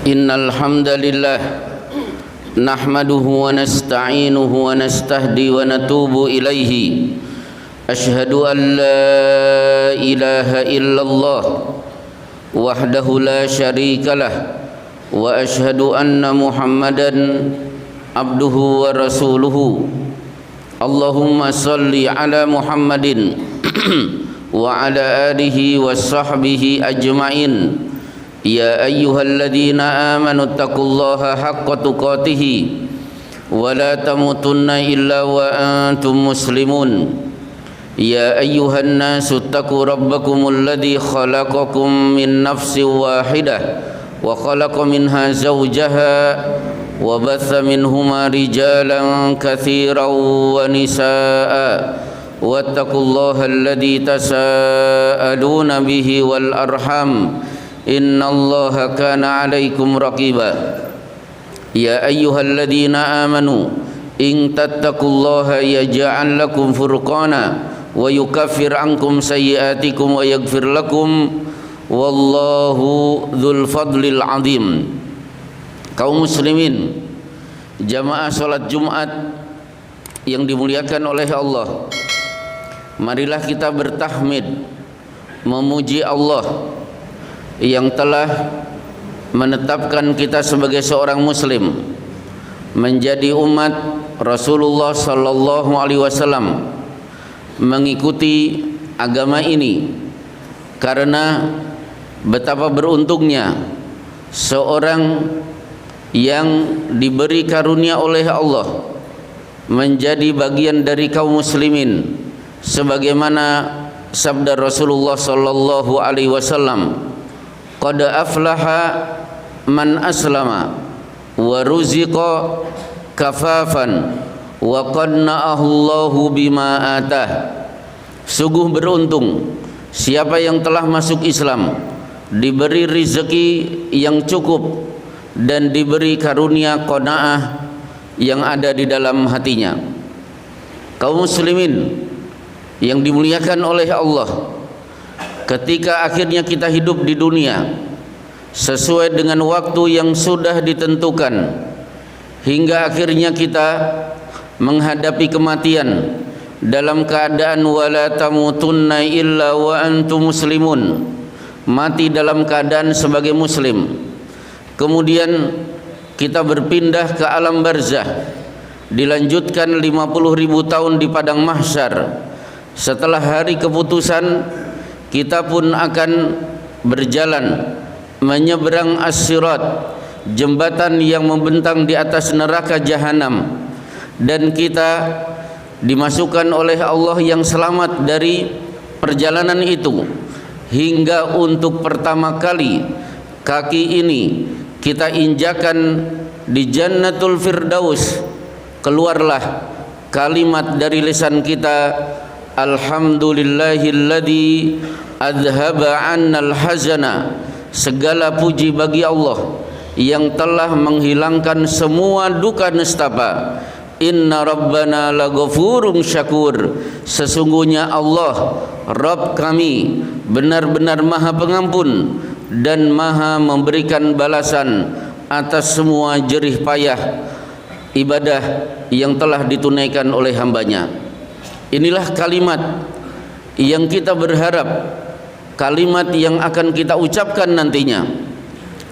Innal hamdalillah nahmaduhu wa nasta'inuhu wa nastahdi wa natubu ilaihi. Ashhadu an la ilaha illallah wahdahu la syarikalah wa ashhadu anna Muhammadan abduhu wa rasuluhu. Allahumma salli ala Muhammadin wa ala alihi wa sahbihi ajma'in. Ya ayyuhalladzina amanu taqullaha haqqa tuqatih wa la tamutunna illa wa antum muslimun. Ya ayyuhan nasu taqu rabbakumul ladzi khalaqakum min nafsin wahidah wa khalaqa minha zawjaha wa batha minhuma rijalan katsiran wa nisaa'a wattaqullaha alladzi tasaaluna bihi wal arham innallaha kana 'alaikum raqiba. Ya ayyuhalladzina amanu in tattaqullaha yaj'al lakum furqana wa yukaffir 'ankum sayyi'atikum wa yaghfir lakum wallahu dzul fadlil 'adzim. Kaum muslimin, jamaah salat Jumat yang dimuliakan oleh Allah, marilah kita bertahmid memuji Allah yang telah menetapkan kita sebagai seorang muslim, menjadi umat Rasulullah sallallahu alaihi wasallam, mengikuti agama ini. Karena betapa beruntungnya seorang yang diberi karunia oleh Allah menjadi bagian dari kaum muslimin, sebagaimana sabda Rasulullah sallallahu alaihi wasallam, qad aflaha man aslama wa ruziqa kafafan wa qad na'ahu Allahu bima atah. Sungguh beruntung siapa yang telah masuk Islam, diberi rezeki yang cukup dan diberi karunia qanaah yang ada di dalam hatinya. Kaum muslimin yang dimuliakan oleh Allah, ketika akhirnya kita hidup di dunia sesuai dengan waktu yang sudah ditentukan, hingga akhirnya kita menghadapi kematian dalam keadaan wala tamutunna illa wa antum muslimun, mati dalam keadaan sebagai muslim. Kemudian kita berpindah ke alam barzah, dilanjutkan 50.000 tahun di padang mahsyar. Setelah hari keputusan, kita pun akan berjalan menyeberang as-sirat, jembatan yang membentang di atas neraka jahanam, dan kita dimasukkan oleh Allah yang selamat dari perjalanan itu. Hingga untuk pertama kali kaki ini kita injakan di Jannatul Firdaus, keluarlah kalimat dari lisan kita, alhamdulillahilladzi adhaba 'annal hazana. Segala puji bagi Allah yang telah menghilangkan semua duka nestapa. Inna rabbana laghafurun syakur. Sesungguhnya Allah Rabb kami benar-benar maha pengampun dan maha memberikan balasan atas semua jerih payah ibadah yang telah ditunaikan oleh hambanya. Inilah kalimat yang kita berharap, kalimat yang akan kita ucapkan nantinya.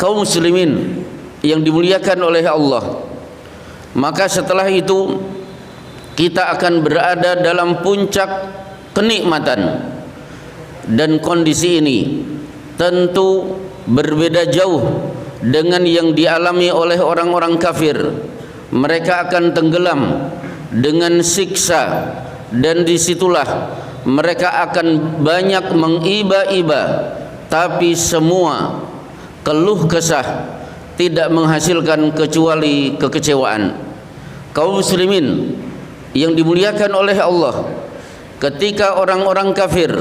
Kaum muslimin yang dimuliakan oleh Allah, maka setelah itu kita akan berada dalam puncak kenikmatan. Dan kondisi ini tentu berbeda jauh dengan yang dialami oleh orang-orang kafir. Mereka akan tenggelam dengan siksa, dan disitulah mereka akan banyak mengiba-iba, tapi semua keluh kesah tidak menghasilkan kecuali kekecewaan. Kaum muslimin yang dimuliakan oleh Allah, ketika orang-orang kafir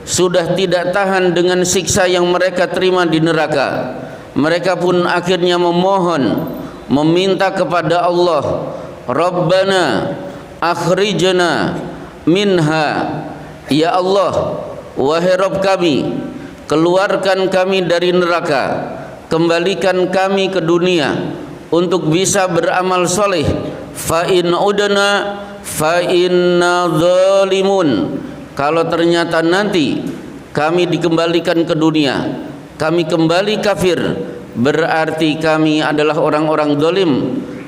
sudah tidak tahan dengan siksa yang mereka terima di neraka, mereka pun akhirnya memohon, meminta kepada Allah, Rabbana akhrijna minha. Ya Allah, wahai Rabb kami, keluarkan kami dari neraka. kembalikan kami ke dunia untuk bisa beramal soleh. Fa in udna fa inna zalimun. Kalau ternyata nanti kami dikembalikan ke dunia, kami kembali kafir, berarti kami adalah orang-orang zalim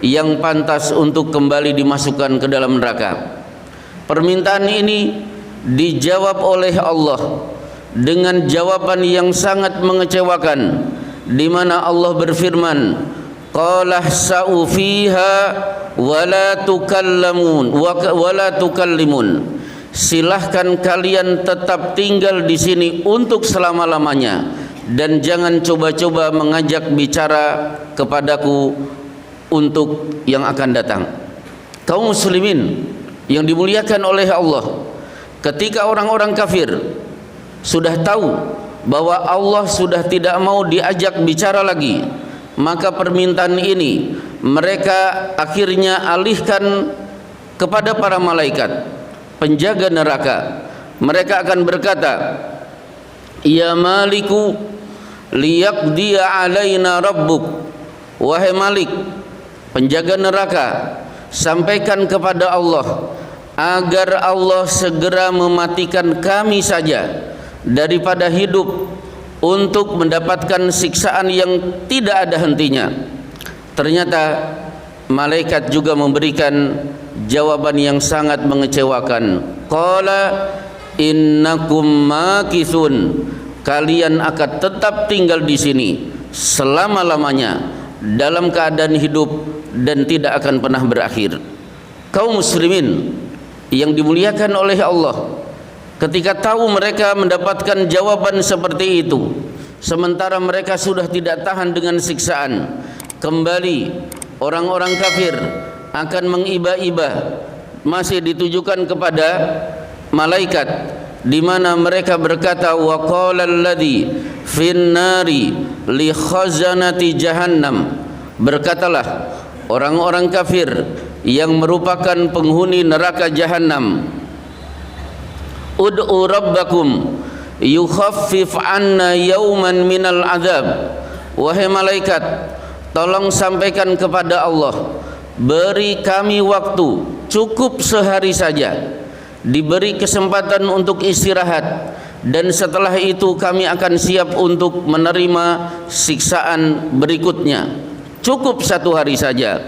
yang pantas untuk kembali dimasukkan ke dalam neraka. Permintaan ini dijawab oleh Allah dengan jawaban yang sangat mengecewakan, di mana Allah berfirman, qala sa'u fiha wa la tukallamun wa la tukallimun. Silahkan kalian tetap tinggal di sini untuk selama-lamanya dan jangan coba-coba mengajak bicara kepadaku untuk yang akan datang. Kaum muslimin yang dimuliakan oleh Allah, ketika orang-orang kafir sudah tahu bahwa Allah sudah tidak mau diajak bicara lagi, maka permintaan ini mereka akhirnya alihkan kepada para malaikat penjaga neraka. Mereka akan berkata, ya maliku liyaqdiya alaina rabbuk. Wahai Malik, penjaga neraka, sampaikan kepada Allah agar Allah segera mematikan kami saja daripada hidup untuk mendapatkan siksaan yang tidak ada hentinya. Ternyata malaikat juga memberikan jawaban yang sangat mengecewakan. Qala innakum makithun. Kalian akan tetap tinggal di sini selama-lamanya dalam keadaan hidup dan tidak akan pernah berakhir. Kaum muslimin yang dimuliakan oleh Allah, ketika tahu mereka mendapatkan jawaban seperti itu, sementara mereka sudah tidak tahan dengan siksaan, kembali orang-orang kafir akan mengiba-iba, masih ditujukan kepada malaikat, di mana mereka berkata, wa qala alladhi fin nari li khazanati jahannam. Berkatalah orang-orang kafir yang merupakan penghuni neraka jahannam, ud'u rabbakum yukhaffif anna yawman minal azab. Wahai malaikat, tolong sampaikan kepada Allah, beri kami waktu cukup sehari saja, diberi kesempatan untuk istirahat, dan setelah itu kami akan siap untuk menerima siksaan berikutnya. Cukup satu hari saja.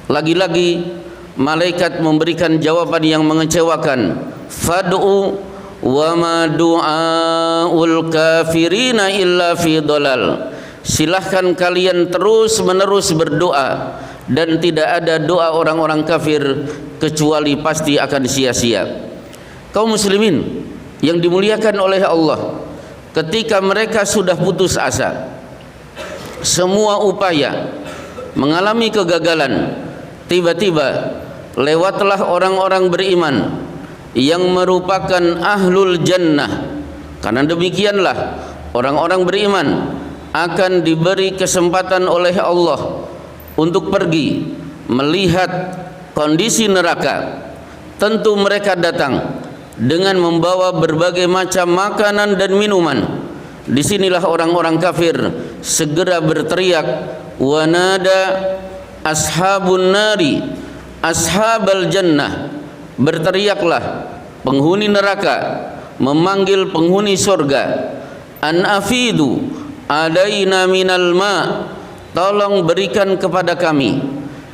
Lagi-lagi malaikat memberikan jawaban yang mengecewakan, fad'u wa ma du'aul kafirina illa fi dhalal. Silahkan kalian terus menerus berdoa, dan tidak ada doa orang-orang kafir kecuali pasti akan sia-sia. Kaum muslimin yang dimuliakan oleh Allah, ketika mereka sudah putus asa, semua upaya mengalami kegagalan, tiba-tiba lewatlah orang-orang beriman yang merupakan ahlul jannah. Karena demikianlah orang-orang beriman akan diberi kesempatan oleh Allah untuk pergi melihat kondisi neraka. Tentu mereka datang dengan membawa berbagai macam makanan dan minuman. Disinilah orang-orang kafir segera berteriak, wanada ashabun nari ashabal jannah. Berteriaklah penghuni neraka memanggil penghuni surga, an afidu alaina minal ma. Tolong berikan kepada kami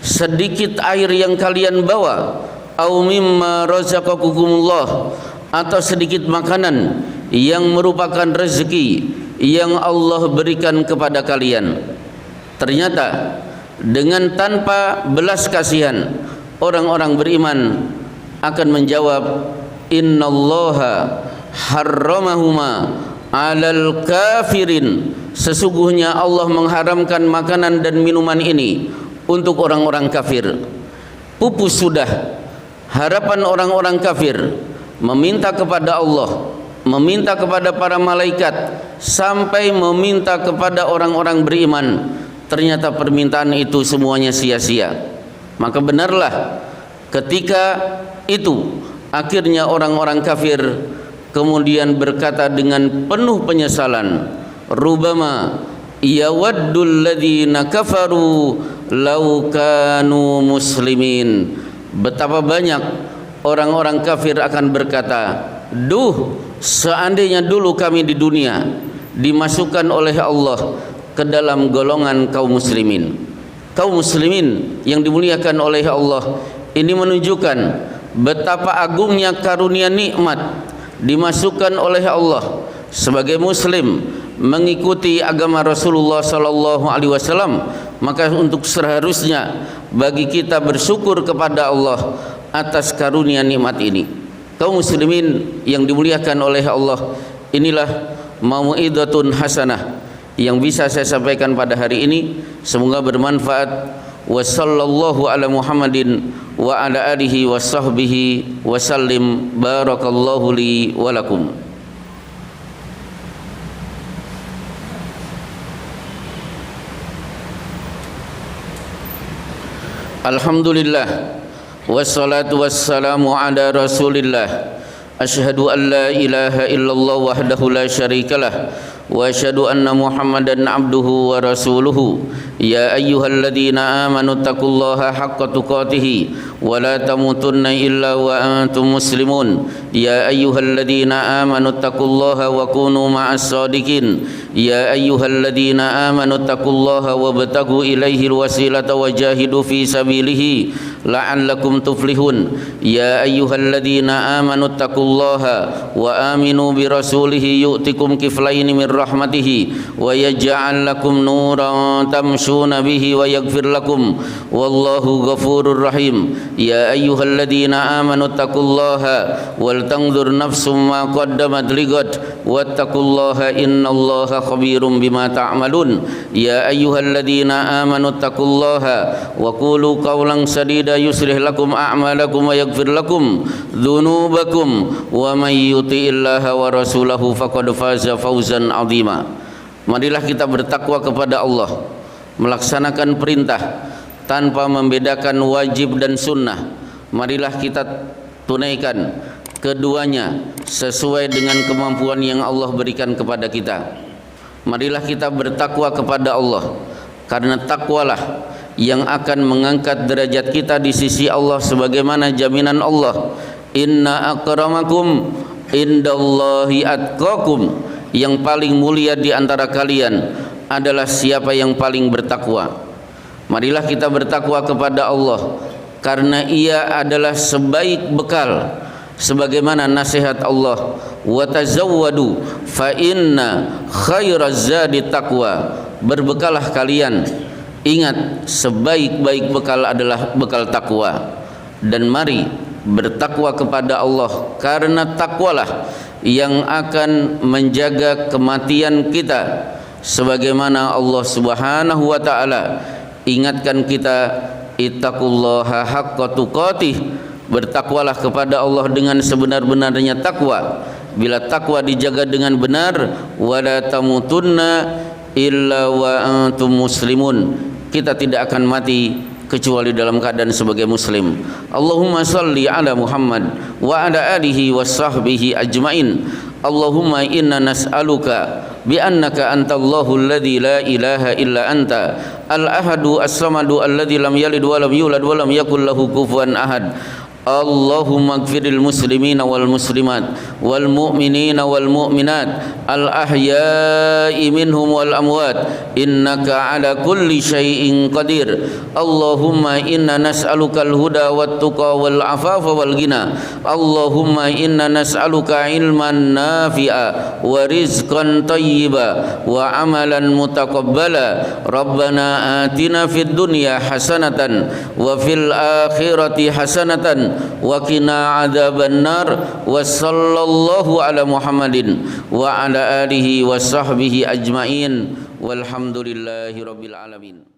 sedikit air yang kalian bawa, au mimma razaqakumullah, atau sedikit makanan yang merupakan rezeki yang Allah berikan kepada kalian. Ternyata dengan tanpa belas kasihan, orang-orang beriman akan menjawab, innallaha harramahuma alal kafirin. Sesungguhnya Allah mengharamkan makanan dan minuman ini untuk orang-orang kafir. Pupus sudah harapan orang-orang kafir meminta kepada Allah, meminta kepada para malaikat, sampai meminta kepada orang-orang beriman. Ternyata permintaan itu semuanya sia-sia. Maka benarlah ketika itu akhirnya orang-orang kafir kemudian berkata dengan penuh penyesalan, rubama yawaddul ladzina kafaru law kanu muslimin. Betapa banyak orang-orang kafir akan berkata, duh, seandainya dulu kami di dunia dimasukkan oleh Allah ke dalam golongan kaum muslimin. Kaum muslimin yang dimuliakan oleh Allah ini menunjukkan betapa agungnya karunia nikmat dimasukkan oleh Allah sebagai muslim mengikuti agama Rasulullah sallallahu alaihi wasallam. Maka untuk seharusnya bagi kita bersyukur kepada Allah atas karunia nikmat ini. Kaum muslimin yang dimuliakan oleh Allah, inilah mau'idhatun hasanah yang bisa saya sampaikan pada hari ini. Semoga bermanfaat. Wa sallallahu ala Muhammadin wa ala alihi wa sahbihi wa sallim. Barakallahu li wa lakum. Alhamdulillah, wassalatu wassalamu ala Rasulillah. Asyhadu an la ilaha illallah wahdahu la syarikalah wa asyhadu anna Muhammadan abduhu wa rasuluhu. Ya ayyuhalladzina amanu taqullaha haqqa tuqatih wa la tamutunna illa wa antum muslimun. Ya ayyuhalladzina amanu taqullaha wa kunu ma'as sadiqin. Ya ayyuhalladzina amanu taqullaha wabtagu ilaihil wasilata wajahidu fi sabilihi la'allakum tuflihun. Ya ayyuhalladzina amanu taqullaha wa aminu bi rasulihi yu'tikum kiflaini min rahmatihi wa yaj'al lakum nuran tamshuna bihi wa yaghfir lakum wallahu ghafurur rahim. Ya ayyuhalladzina amanu taqullaha wal tanzur nafsum ma qaddamat ligat wattaqullaha innallaha khabirum bima ta'malun. Ya ayyuhalladzina amanu taqullaha wa qulu qawlan sadida yuslih lakum a'malakum wa yaghfir lakum dzunubakum wa may yuti'illaha wa rasulahu faqad faza fawzan 'azima. Marilah kita bertakwa kepada Allah, melaksanakan perintah tanpa membedakan wajib dan sunnah. Marilah kita tunaikan keduanya sesuai dengan kemampuan yang Allah berikan kepada kita. Marilah kita bertakwa kepada Allah, karena takwalah yang akan mengangkat derajat kita di sisi Allah, sebagaimana jaminan Allah, inna akramakum indallahi atqakum, yang paling mulia di antara kalian adalah siapa yang paling bertakwa. Marilah kita bertakwa kepada Allah, karena ia adalah sebaik bekal, sebagaimana nasihat Allah, wa tazawwadu fa inna khairaz zadi taqwa. Berbekalah kalian, ingat sebaik-baik bekal adalah bekal takwa. Dan mari bertakwa kepada Allah, karena takwalah yang akan menjaga kematian kita, sebagaimana Allah Subhanahu wa taala ingatkan kita, ittaqullaha haqqa tuqatih. Bertakwalah kepada Allah dengan sebenar-benarnya takwa. Bila takwa dijaga dengan benar, wala tamutunna illa wa antum muslimun, kita tidak akan mati kecuali dalam keadaan sebagai muslim. Allahumma salli ala Muhammad wa ala alihi wa sahbihi ajmain. Allahumma inna nas'aluka bi annaka antallahu alladhi la ilaha illa anta al-ahadu as-samadu alladhi lam yalid wa lam yulad wa lam yakul lahu kufuwan ahad. Allahumma ighfiril muslimina wal muslimat wal mu'minina wal mu'minat al ahya'i minhum wal amwat innaka ala kulli syai'in qadir. Allahumma inna nas'aluka al huda wat tuqa wal afafa wal ghina. Allahumma inna nas'aluka ilman nafi'a wa rizqan thayyiba wa amalan mutaqabbala. Rabbana atina fid dunya hasanatan wa fil akhirati hasanatan wa qina adzaban nar. Wa sallallahu ala Muhammadin wa ala alihi wa sahbihi ajmain walhamdulillahi rabbil alamin.